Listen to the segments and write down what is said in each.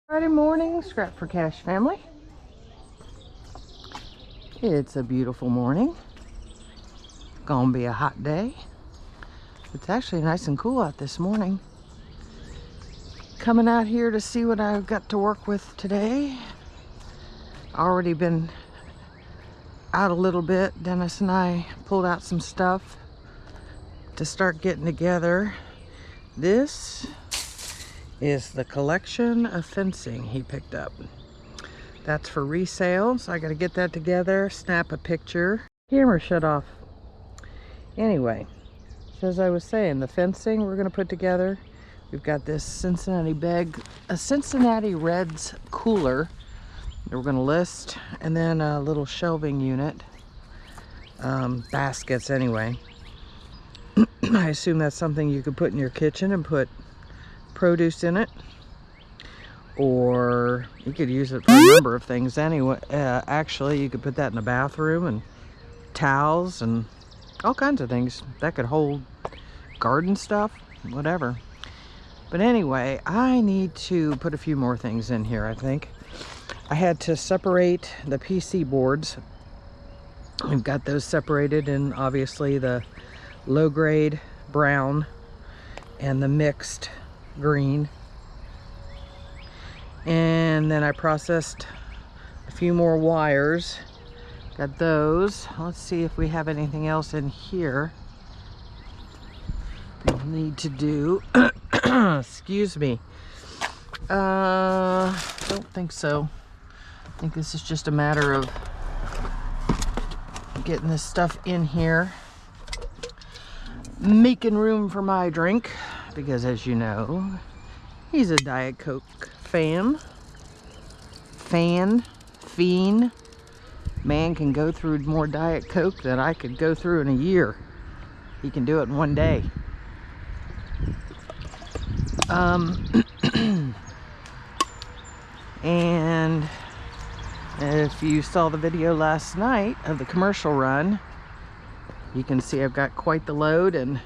Friday morning, Scrap for Cash family. It's a beautiful morning. Gonna be a hot day. It's actually nice and cool out this morning. Coming out here to see what I've got to work with today. Already been out a little bit. Dennis and I pulled out some stuff to start getting together. This is the collection of fencing he picked up. That's for resale, so I gotta get that together, snap a picture. Camera shut off. Anyway, so as I was saying, the fencing we're gonna put together. We've got this Cincinnati a Cincinnati Reds cooler that we're gonna list, and then a little shelving unit, baskets anyway. I assume that's something you could put in your kitchen and put produce in it, or you could use it for a number of things anyway. Actually, you could put that in the bathroom, and towels and all kinds of things that could hold garden stuff, whatever. But anyway, I need to put a few more things in here. I think I had to separate the PC boards. We've got those separated in obviously the low grade brown and the mixed green, and then I processed a few more wires. Got those. Let's see if we have anything else in here we'll need to do. Excuse me. Don't think so. I think this is just a matter of getting this stuff in here, making room for my drink, because as you know, he's a Diet Coke fiend. Man can go through more Diet Coke than I could go through in a year. He can do it in one day. And if you saw the video last night of the commercial run, you can see I've got quite the load, and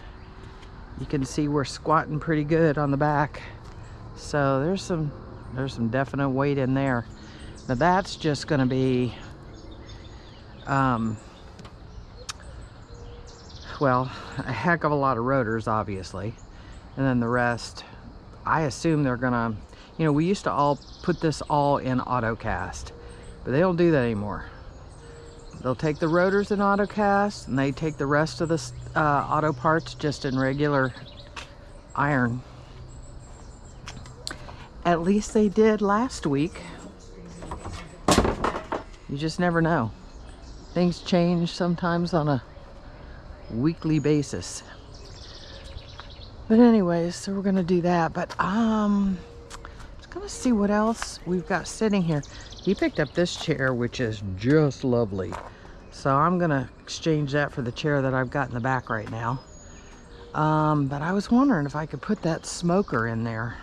you can see we're squatting pretty good on the back. So there's some definite weight in there. Now that's just going to be well, a heck of a lot of rotors, obviously, and then the rest, I assume they're gonna, you know, we used to all put this all in AutoCast, but they don't do that anymore. They'll take the rotors in AutoCast, and they take the rest of the auto parts just in regular iron. At least they did last week. You just never know. Things change sometimes on a weekly basis. But anyways, so we're gonna do that. But just gonna see what else we've got sitting here. He picked up this chair, which is just lovely. So I'm gonna exchange that for the chair that I've got in the back right now. But I was wondering if I could put that smoker in there.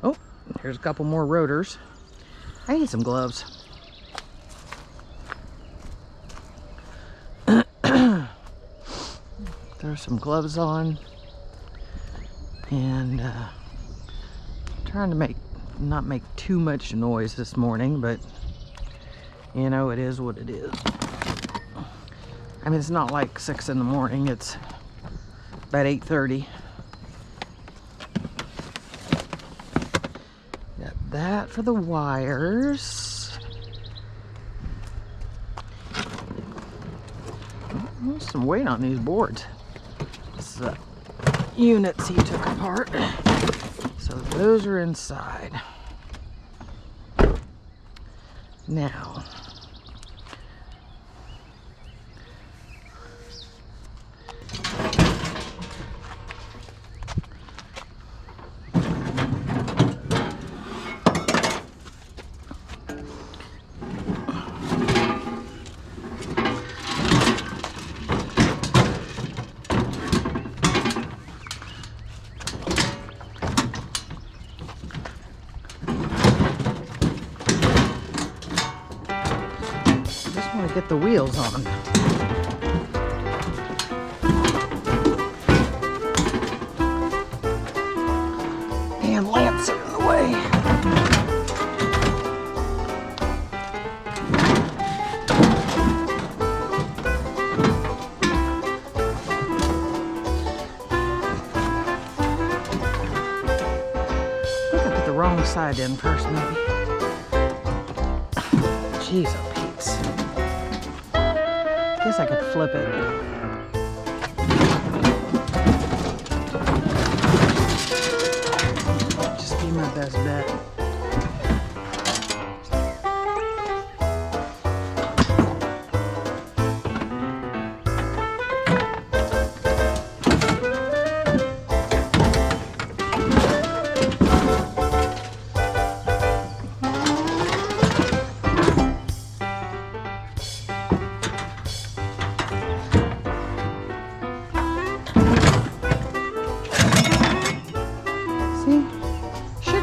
Oh, here's a couple more rotors. I need some gloves. Throw some gloves on, and trying to not make too much noise this morning, but you know, it is what it is. I mean, it's not like 6 in the morning, it's about 8:30. Got that for the wires. There's some weight on these boards. This is the units he took apart. So those are inside. Now, get the wheels on. And lamps are in the way. wrong side in first, maybe. Jeez, oh Pete's. Guess I could flip it. Just be my best bet.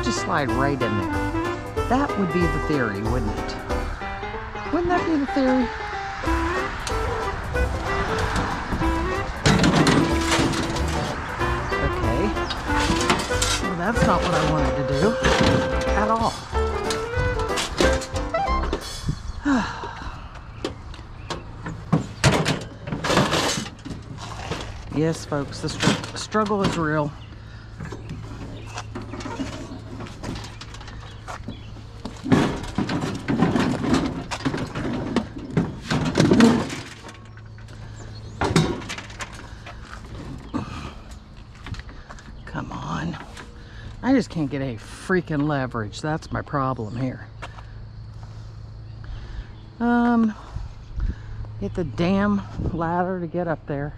Slide right in there. That would be the theory, wouldn't it? Wouldn't that be the theory? Okay. Well, that's not what I wanted to do at all. Yes, folks, the struggle is real. Come on. I just can't get a freaking leverage. That's my problem here. Get the damn ladder to get up there.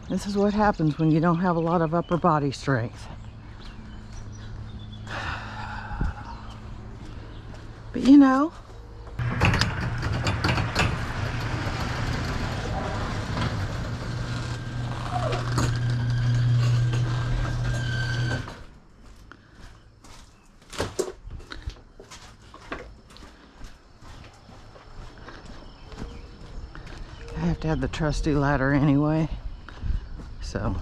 This is what happens when you don't have a lot of upper body strength. But you know, I have to have the trusty ladder anyway, so.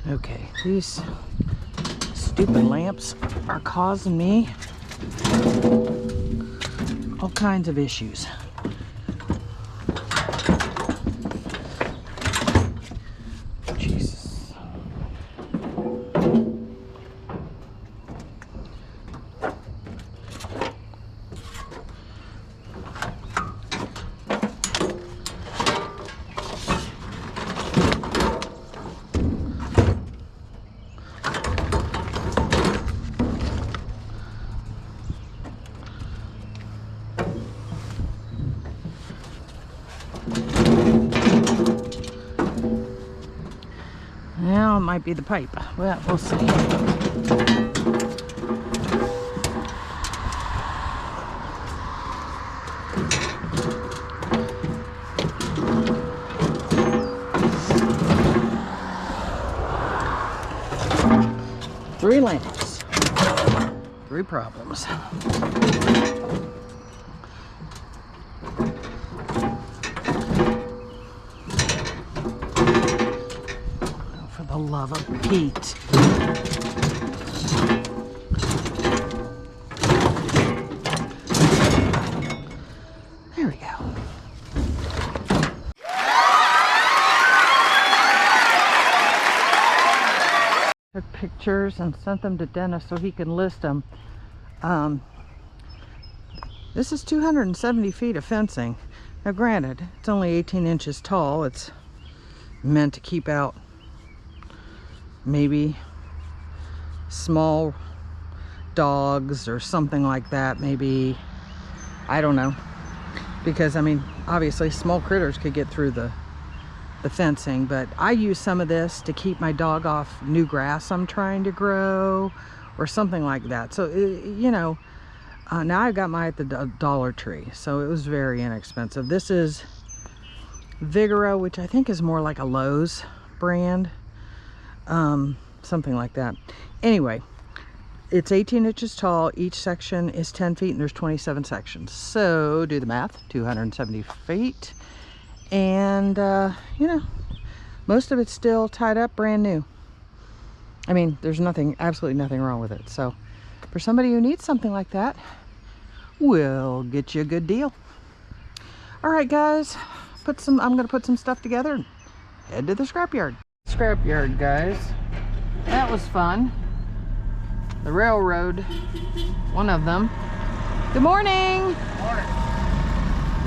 Okay, these stupid lamps are causing me all kinds of issues. Jesus. Now it might be the pipe. Well, we'll see. Three lamps. Three problems. For the love of Pete. There we go. pictures and sent them to Dennis so he can list them. This is 270 feet of fencing. Now granted, it's only 18 inches tall. It's meant to keep out maybe small dogs or something like that. Maybe, I don't know. Because, I mean, obviously small critters could get through the fencing, but I use some of this to keep my dog off new grass I'm trying to grow or something like that. So, you know, now I got mine at the Dollar Tree, so it was very inexpensive. This is Vigoro, which I think is more like a Lowe's brand, something like that. Anyway, it's 18 inches tall. Each section is 10 feet, and there's 27 sections. So do the math, 270 feet. And, you know, most of it's still tied up, brand new. I mean, there's nothing, absolutely nothing wrong with it. So for somebody who needs something like that, we'll get you a good deal. All right, guys, I'm gonna put some stuff together and head to the scrapyard. Scrapyard, guys. That was fun. The railroad, one of them. Good morning. Good morning.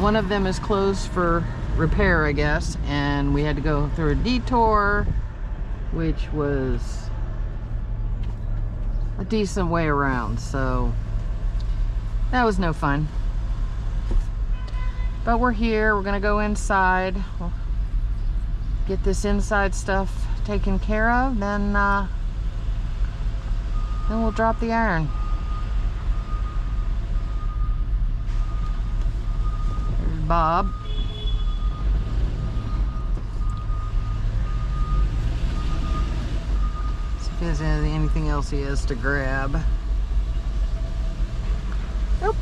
One of them is closed for repair, I guess, and we had to go through a detour, which was a decent way around, so that was no fun. But we're here. We're gonna go inside. We'll get this inside stuff taken care of, then we'll drop the iron. There's Bob. See if there's anything else he has to grab. Nope,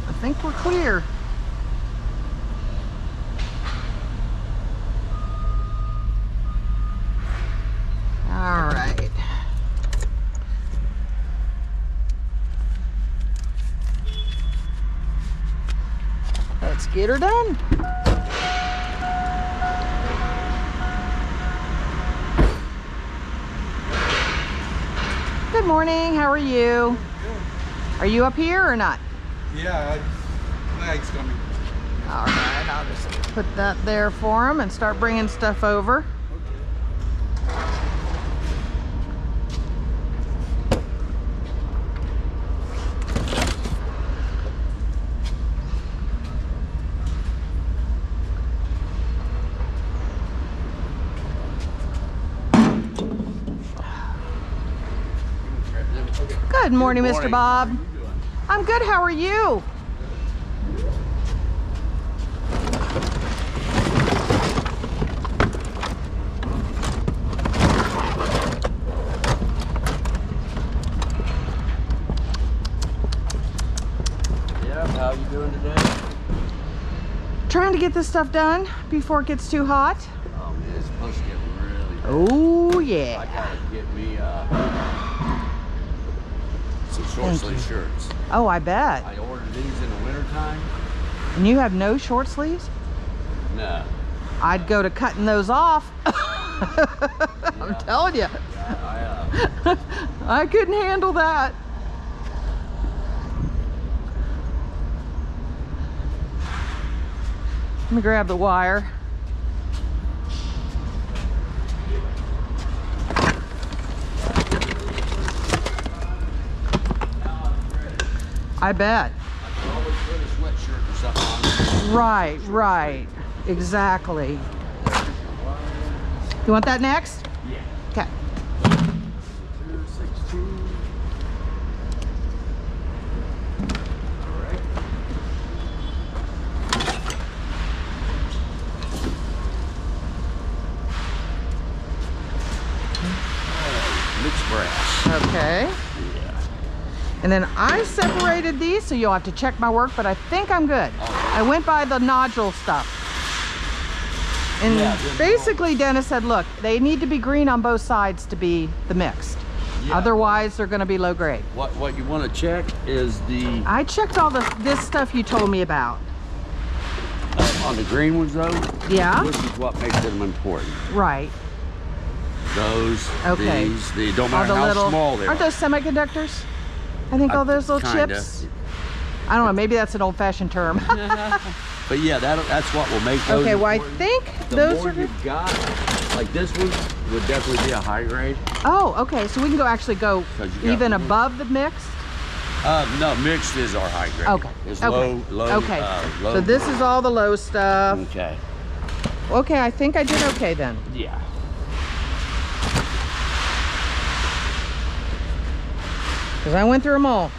I think we're clear. All right. Let's get her done. Good morning, how are you? Good. Are you up here or not? Yeah, flag's coming. All right, I'll just put that there for him and start bringing stuff over. Good morning, Mr. Bob. How are you doing? I'm good, how are you? Yeah, how you doing today? Trying to get this stuff done before it gets too hot. Oh man, it's supposed to get really bad. Oh I yeah. gotta get me some short sleeve shirts. Oh, I bet. I ordered these in the wintertime. And you have no short sleeves? No. I'd go to cutting those off. I'm telling you. Yeah, I couldn't handle that. Let me grab the wire. I bet. I can always put a sweatshirt or something on. Right, right. Exactly. You want that next? Yeah. Okay. 262. All right. Mixed brass. Okay. Yeah. And then I separated these, so you'll have to check my work, but I think I'm good. I went by the nodule stuff. And Yeah, basically Dennis said, look, they need to be green on both sides to be the mixed. Yeah. Otherwise, they're gonna be low grade. What you want to check is the I checked all this stuff you told me about. on the green ones though. Yeah? This is what makes them important. Right. those, Okay. these, they don't All matter the how little, small they aren't are. those semiconductors? I think all those little Kinda. chips. I don't know, maybe that's an old-fashioned term. But yeah, that's what will make those. Okay, well I important. think The those more are you've got, like this one would definitely be a high grade. Oh, okay, so we can actually go 'Cause you got even one. above the mixed? No, mixed is our high grade. Okay. It's Okay. low, Okay. low. So this is all the low stuff. Okay. Okay, I think I did okay then. Yeah. Because I went through them all.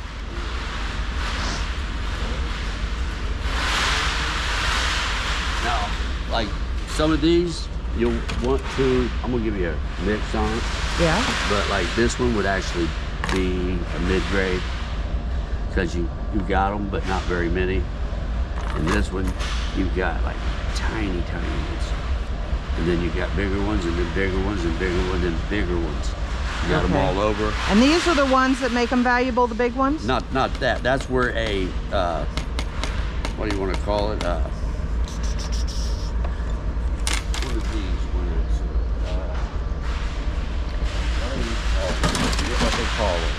Now, like some of these, you'll want to, I'm gonna give you a mix on it, Yeah. but like this one would actually be a mid-grade because you got them, but not very many. And this one, you've got like tiny ones. And then you got bigger ones, and then bigger ones, and bigger ones, and bigger ones. You got them Okay. all over. And these are the ones that make them valuable, the big ones? Not that. That's where a, what do you want to call it? What are these? I forget what they call them.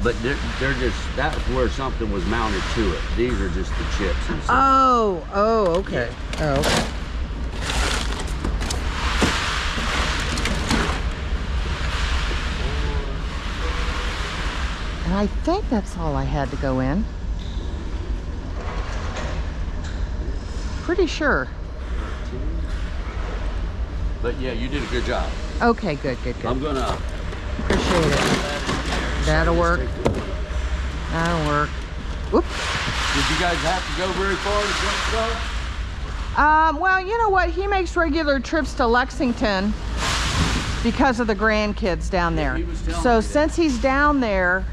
But they're just, that's where something was mounted to it. These are just the chips and stuff. Oh, okay. Oh, okay. And I think that's all I had to go in. Pretty sure. But yeah, you did a good job. Okay, good. I'm gonna. Appreciate it. That'll work. That'll work. Whoops. Did you guys have to go very far to jump stuff? Well, you know what? He makes regular trips to Lexington because of the grandkids down there. he was telling So me that. since he's down there,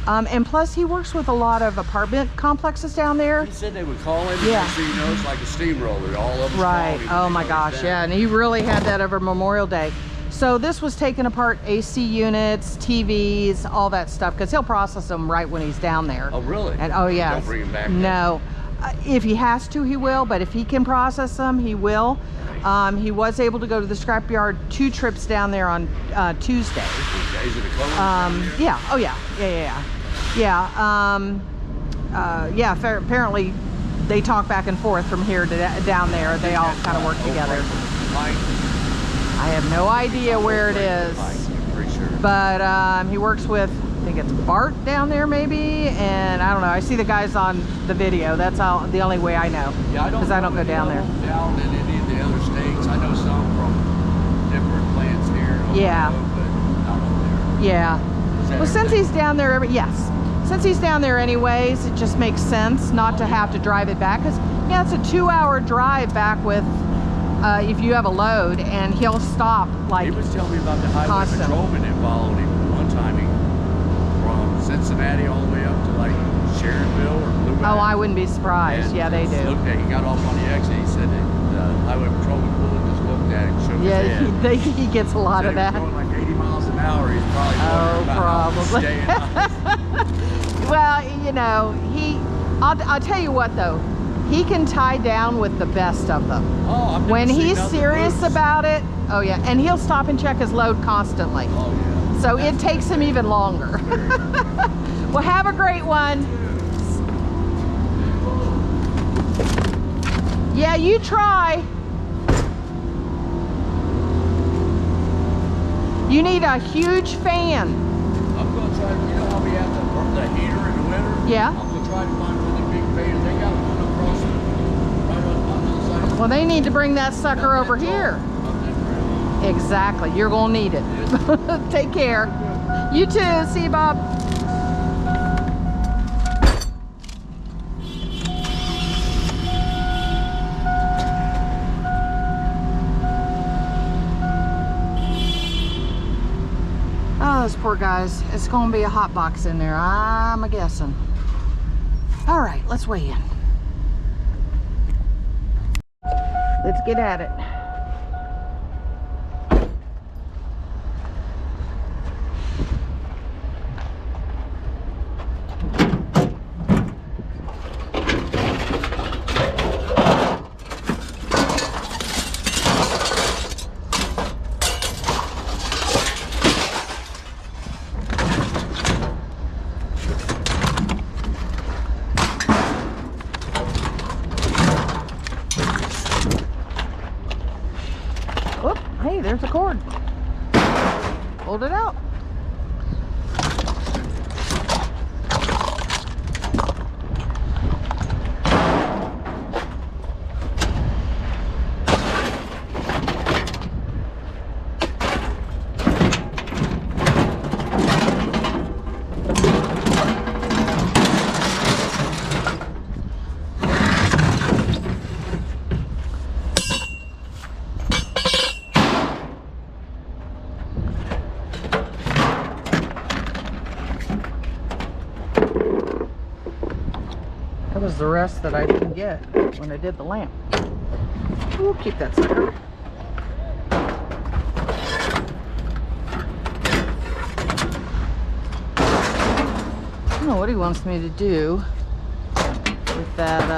and plus he works with a lot of apartment complexes down there. He said they would call him. Yeah. So you know, it's like a steamroller. All of them. Right. Oh my gosh, yeah. And he really had that over Memorial Day. So this was taking apart AC units, TVs, all that stuff, because he'll process them right when he's down there. Oh really? And oh yeah. Don't bring him back. No. If he has to, he will, but if he can process them, he will. He was able to go to the scrapyard 2 trips down there on Tuesday. Okay. Is it a color? Yeah. Oh yeah. Yeah. Apparently, they talk back and forth from here to down there. They all kind of work together. I have no idea where it is, Pretty sure. but he works with, I think it's Bart down there maybe, and I don't know. I see the guys on the video. That's the only way I know, Yeah, because I don't go down there. Down in any of the other states, I know some from different plants here. Yeah. But not up there. Yeah. Well, since he's down there since he's down there anyways, it just makes sense not to have to drive it back, because yeah, it's a 2-hour drive back with if you have a load, and he'll stop like He was telling me about the highway constant. patrolman that followed him one time. From Cincinnati all the way up to like Sharonville or Blue Mountain. Oh, I wouldn't be surprised. And Yeah, they just do. Looked at, he got off on the exit. He said that the highway patrolman pulled and just looked at it and shook his Yeah, head. he gets a lot Said of he was that. going like 80 miles an hour. He's probably wondering about how he's probably. staying on. Well, you know, I'll tell you what though, he can tie down with the best of them. Oh, I've never When seen he's nothing serious moves. about it, oh yeah, and he'll stop and check his load constantly. Oh yeah. So it takes him even longer. Well, have a great one. Yeah, you try. You need a huge fan. I'm going to try, you know how we have the heater in the winter? Yeah. I'm going to try to find really big fans. They got one across right on the other side. Well, they need to bring that sucker over here. Exactly. You're going to need it. Take care. You too. See you, Bob. Oh, those poor guys. It's going to be a hot box in there, I'm a-guessing. All right, let's weigh in. Let's get at it. Hey, there's a cord. Hold it out. That was the rest that I didn't get when I did the lamp. We'll keep that sucker. I don't know what he wants me to do with that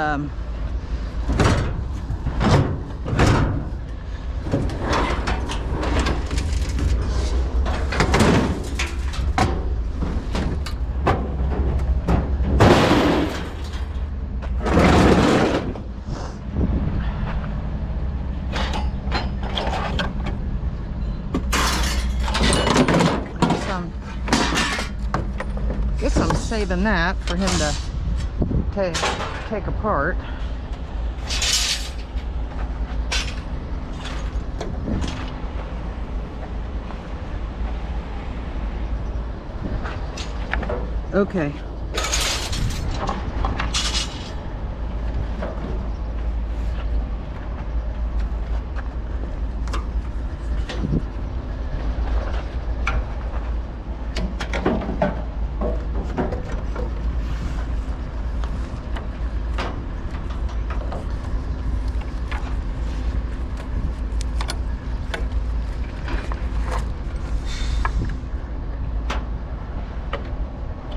guess I'm saving that for him to take apart. Okay.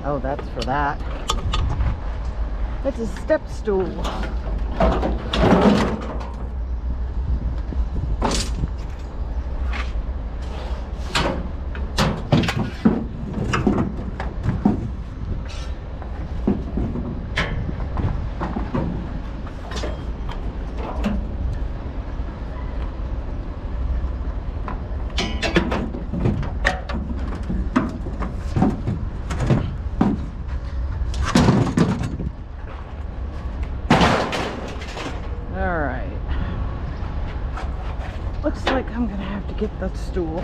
Oh, that's for that. It's a step stool. Looks like I'm gonna have to get that stool.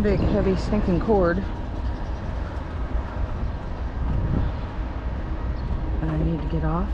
Big heavy stinking cord that I need to get off.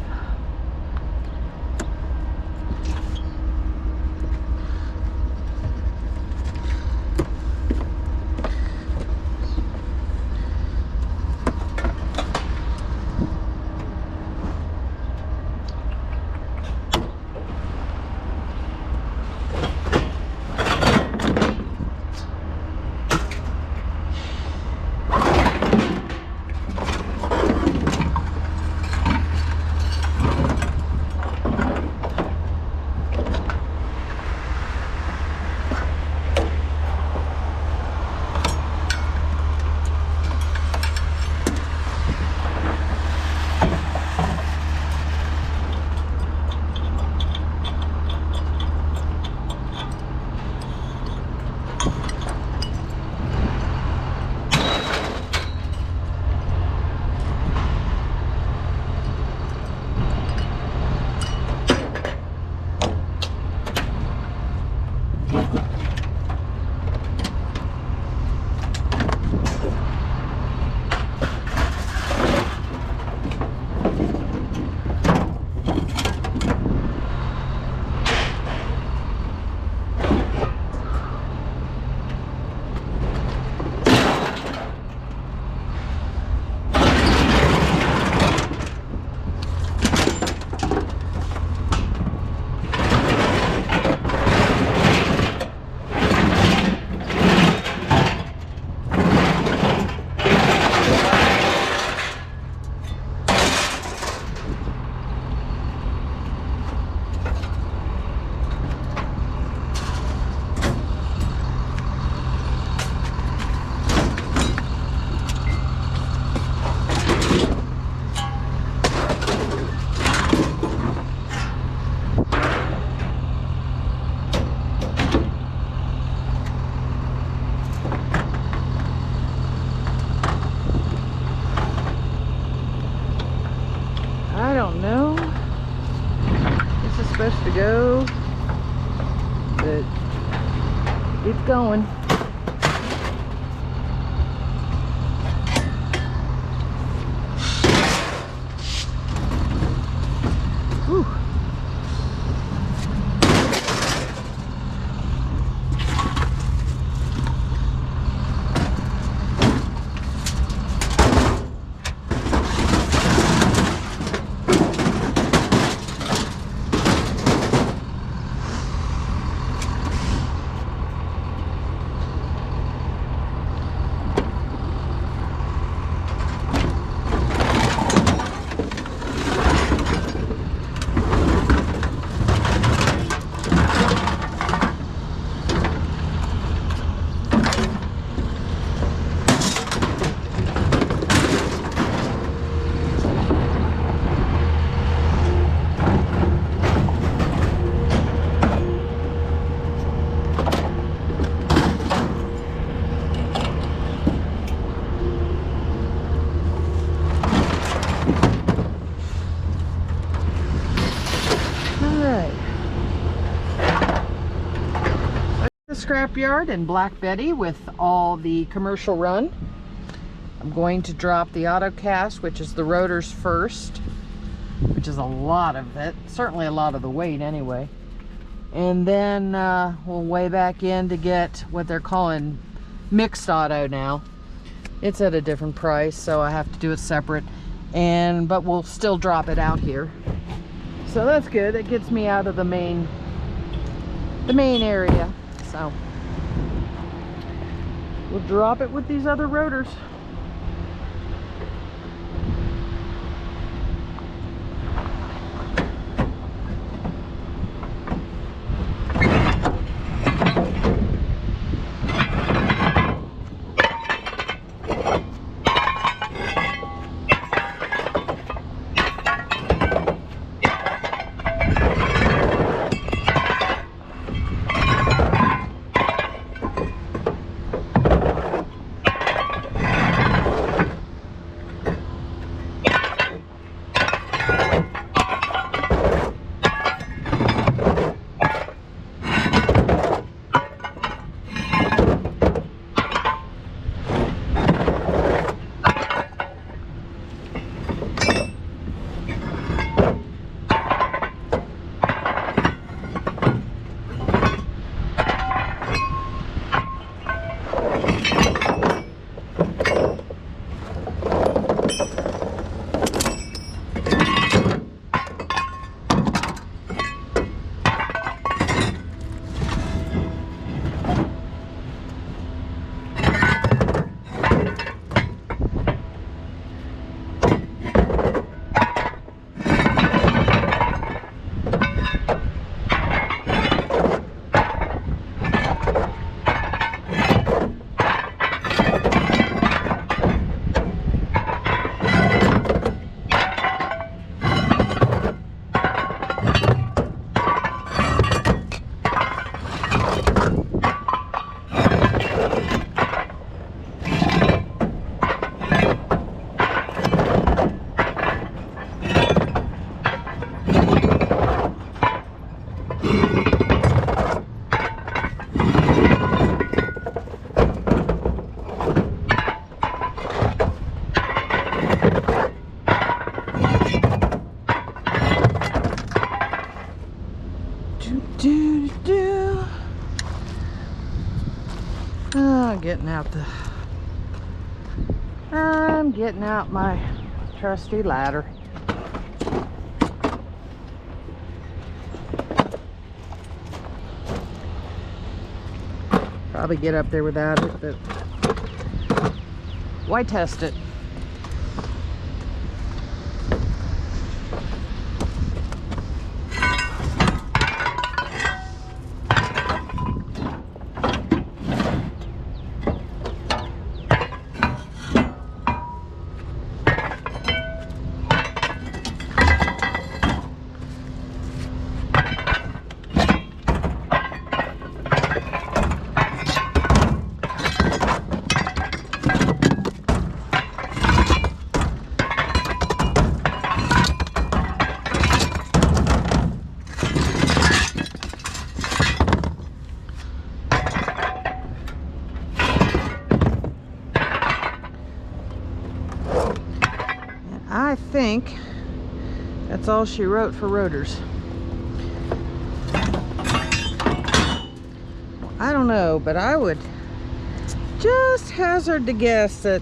supposed to go, but it's going. Whew. Scrapyard in Black Betty with all the commercial run. I'm going to drop the autocast, which is the rotors first, which is a lot of it, certainly a lot of the weight anyway. And then we'll weigh back in to get what they're calling mixed auto now. It's at a different price, so I have to do it separate. But we'll still drop it out here. So that's good. It gets me out of the main area. So we'll drop it with these other rotors. I'm getting out my trusty ladder. Probably get up there without it, but why test it? think that's all she wrote for rotors. I don't know, but I would just hazard to guess that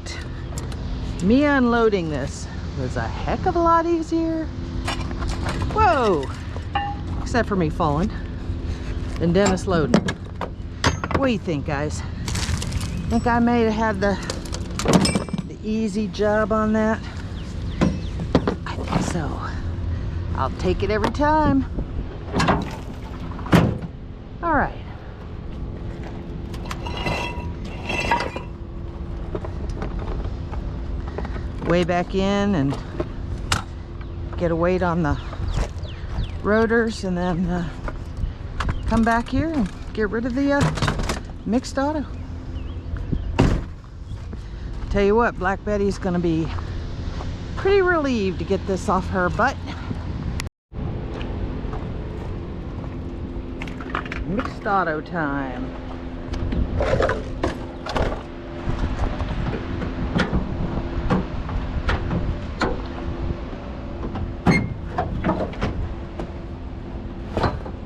me unloading this was a heck of a lot easier. Whoa! Except for me falling. And Dennis loading. What do you think, guys? Think I may have had the easy job on that? I think so. I'll take it every time. All right. Way back in and get a weight on the rotors, and then come back here and get rid of the mixed auto. Tell you what, Black Betty's gonna be pretty relieved to get this off her butt. Mixed auto time.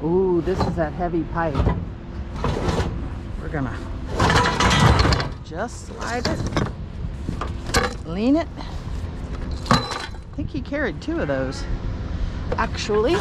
Ooh, this is that heavy pipe. We're gonna just slide it, lean it. I think he carried 2 of those, actually.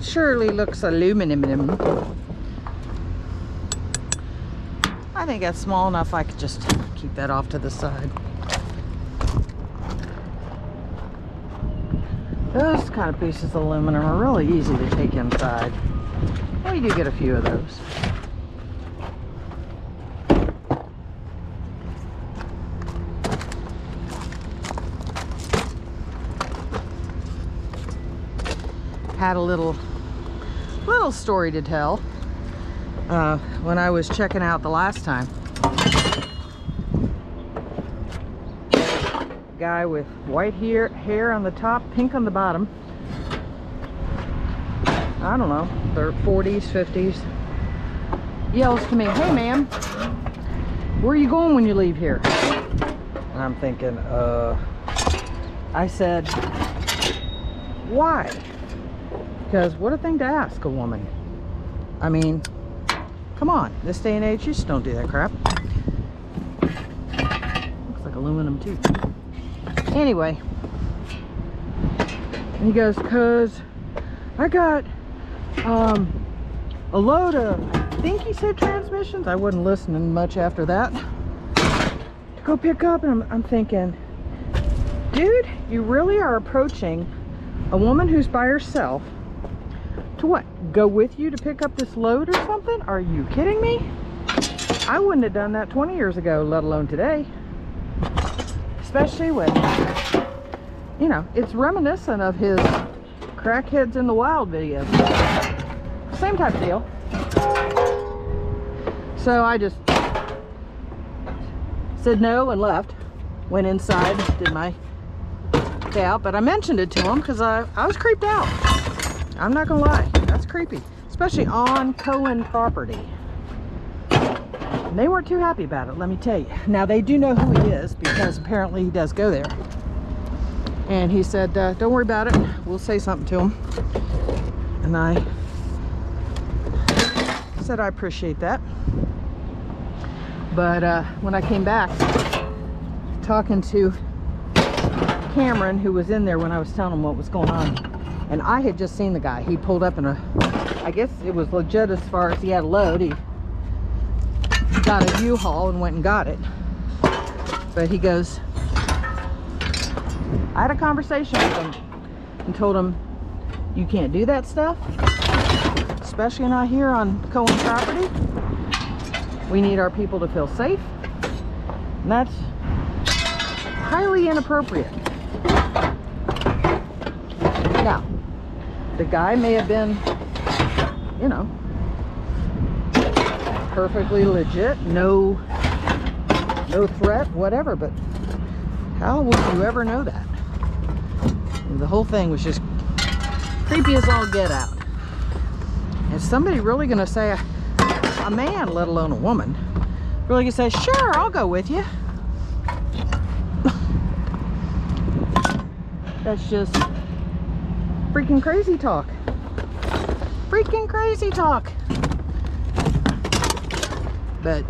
Surely looks aluminum. I think that's small enough I could just keep that off to the side. Those kind of pieces of aluminum are really easy to take inside. Well, you do get a few of those. Had a little story to tell when I was checking out the last time. Guy with white hair on the top, pink on the bottom. I don't know, they're 40s, 50s. Yells to me, "Hey ma'am, where are you going when you leave here?" And I'm thinking, I said, "Why?" Because what a thing to ask a woman. I mean, come on, this day and age, you just don't do that crap. Looks like aluminum too. Anyway, and he goes, "Cause I got a load of," I think he said transmissions. I wasn't listening much after that. To go pick up, and I'm thinking, dude, you really are approaching a woman who's by herself to what? Go with you to pick up this load or something? Are you kidding me? I wouldn't have done that 20 years ago, let alone today. Especially when, you know, it's reminiscent of his Crackheads in the Wild videos. Same type of deal. So I just said no and left. Went inside, did my payout, but I mentioned it to him because I was creeped out. I'm not gonna lie, that's creepy, especially on Cohen property. And they weren't too happy about it, let me tell you. Now they do know who he is because apparently he does go there. And he said, "Don't worry about it. We'll say something to him." And I said I appreciate that. But when I came back, talking to Cameron, who was in there when I was telling him what was going on, and I had just seen the guy. He pulled up in a, I guess it was legit as far as he had a load. He got a U-Haul and went and got it. But he goes, I had a conversation with him and told him, you can't do that stuff, especially not here on Cohen property. We need our people to feel safe, and that's highly inappropriate. Now, the guy may have been, you know, perfectly legit, no threat, whatever, but how would you ever know that? The whole thing was just creepy as all get out. Is somebody really gonna say, a man, let alone a woman, really gonna say, sure, I'll go with you? That's just freaking crazy talk. Freaking crazy talk. But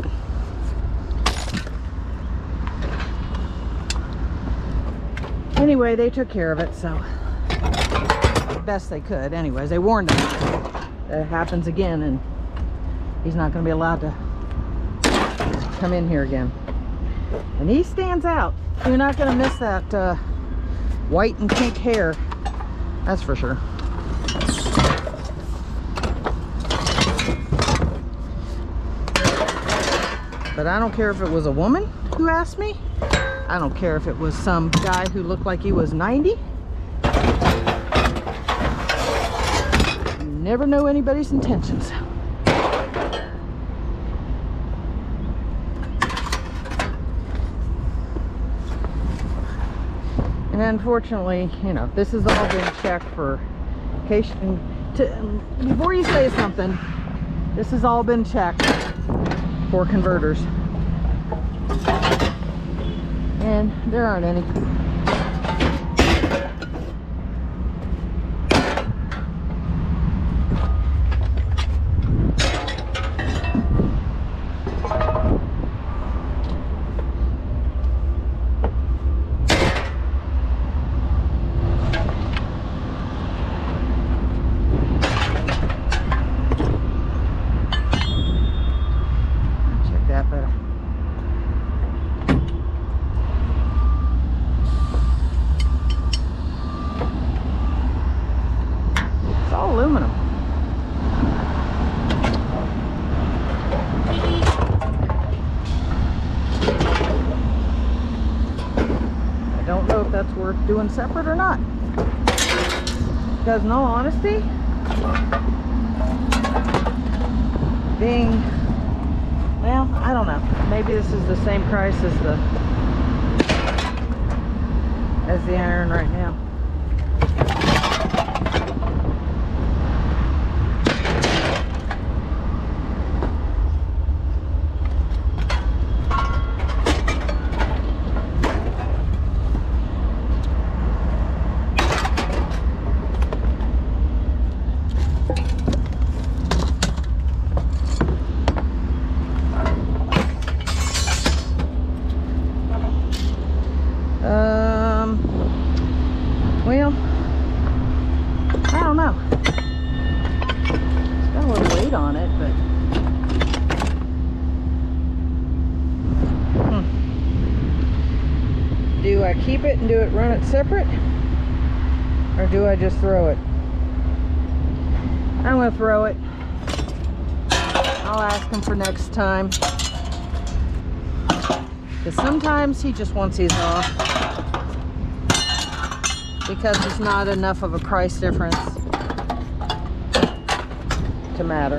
anyway, they took care of it, so best they could. Anyways, they warned him that it happens again and he's not going to be allowed to come in here again. And he stands out. You're not going to miss that white and pink hair, that's for sure. But I don't care if it was a woman who asked me. I don't care if it was some guy who looked like he was 90. You never know anybody's intentions. And unfortunately, you know, this has all been checked for case. Before you say something, this has all been checked for converters. And there aren't any. Aluminum. I don't know if that's worth doing separate or not. Because in all honesty, being, well, I don't know. Maybe this is the same price as the iron right now. Well, I don't know. It's got a little weight on it, but do I keep it and run it separate, or do I just throw it? I'm gonna throw it. I'll ask him for next time, because sometimes he just wants these off because there's not enough of a price difference to matter.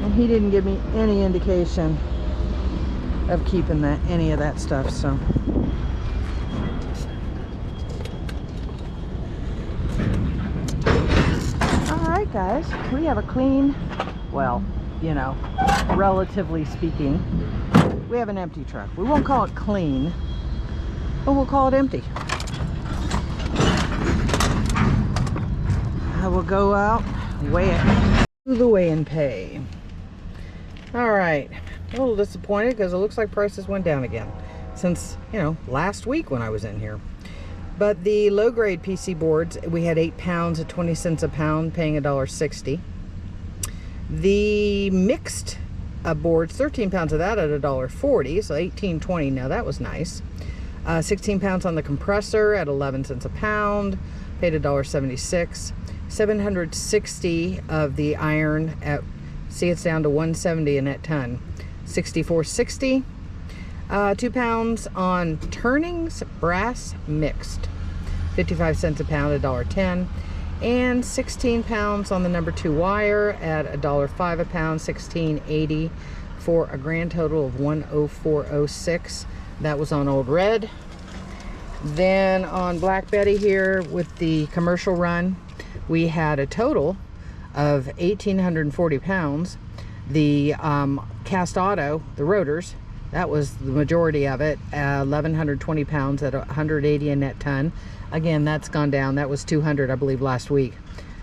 And he didn't give me any indication of keeping any of that stuff, so. Alright guys, we have a clean, well, you know, relatively speaking, we have an empty truck. We won't call it clean, but we'll call it empty. I will go out, weigh it, do the weigh and pay. All right, a little disappointed because it looks like prices went down again. since, you know, last week when I was in here. But the low grade PC boards, we had 8 pounds at 20 cents a pound, paying $1.60. The mixed boards, 13 pounds of that at $1.40, so $18.20. Now that was nice. 16 pounds on the compressor at 11 cents a pound, paid $1.76. 760 of the iron at, see, it's down to 170 a net ton, $64.60. 2 pounds on turnings brass mixed, 55 cents a pound, $1.10. And 16 pounds on the number 2 wire at $1.05 a pound, $16.80, for a grand total of $104.06. That was on Old Red. Then on Black Betty here with the commercial run, we had a total of 1,840 pounds. The cast auto, the rotors, that was the majority of it, 1,120 pounds at 180 a net ton. Again, that's gone down. That was 200, I believe, last week.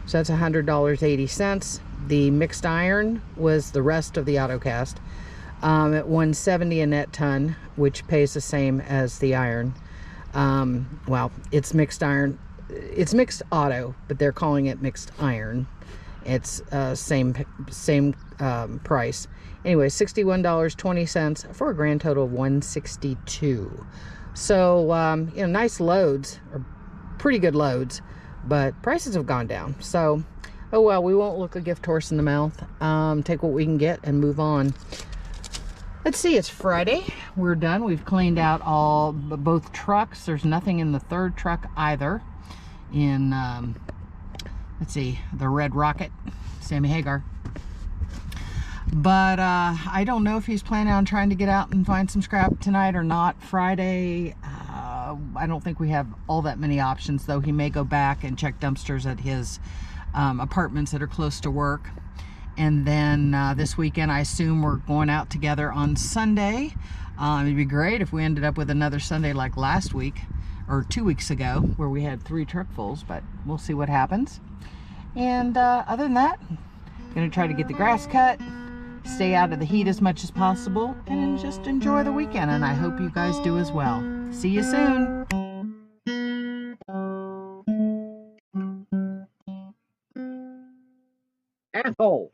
So that's $100.80. The mixed iron was the rest of the autocast at 170 a net ton, which pays the same as the iron. Well, it's mixed iron. It's mixed auto, but they're calling it mixed iron. It's same price. Anyway, $61.20 for a grand total of $162. So you know, nice loads, or pretty good loads, but prices have gone down. So, oh well, we won't look a gift horse in the mouth. Take what we can get and move on. Let's see, it's Friday. We're done. We've cleaned out both trucks. There's nothing in the third truck either. In let's see, the Red Rocket, Sammy Hagar. But I don't know if he's planning on trying to get out and find some scrap tonight or not. Friday, I don't think we have all that many options, though. He may go back and check dumpsters at his apartments that are close to work. And then this weekend, I assume we're going out together on Sunday. It'd be great if we ended up with another Sunday like last week, or 2 weeks ago, where we had 3 truckfuls, but we'll see what happens. And other than that, I'm gonna try to get the grass cut, stay out of the heat as much as possible, and just enjoy the weekend. And I hope you guys do as well. See you soon. Asshole.